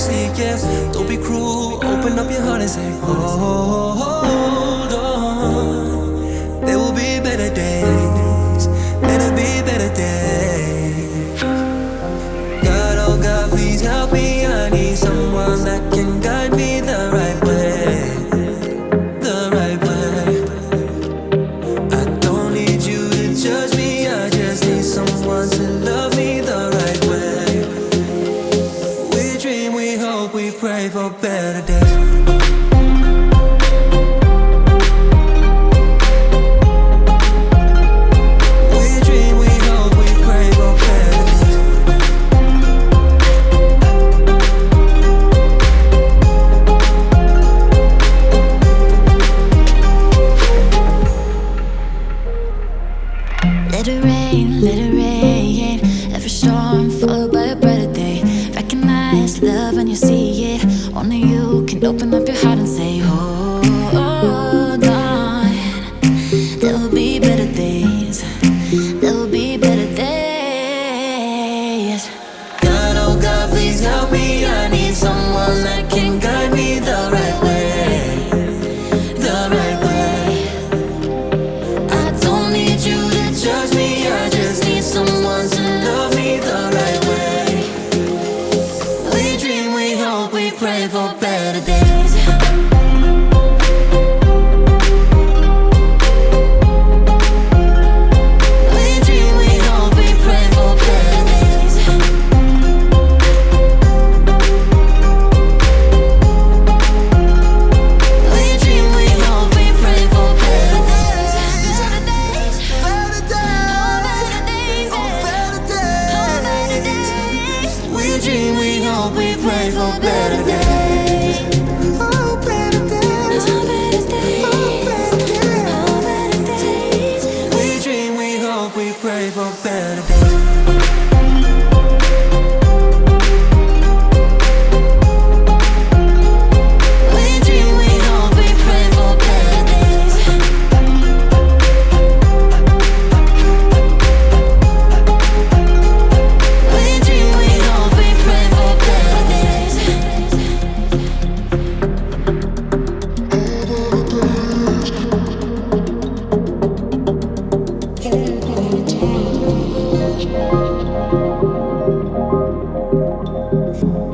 see, yeah. Don't be cruel, open up your heart and say, hold on. There will be better days, better be better days. God, oh God, please help me. I need someone that can guide me the right way, the right way. I don't need you to judge me, I just need someone to love me the right way. We dream, we hope, we pray for better days. Let it rain, every storm followed by a brighter day. Recognize love when you see it. Only you can open up your heart and say, hold on. There will be better days, there will be better days. God, oh God, please help me. I need someone that can guide me the right way, the right way. I don't need you to judge me, I just need someone to love me the right way. We dream, we hope, we pray for better days. Dream, we hope, we pray for better days. Oh, better days. Oh, better days. Oh, better days. We dream, we hope, we pray for better days. Thank you.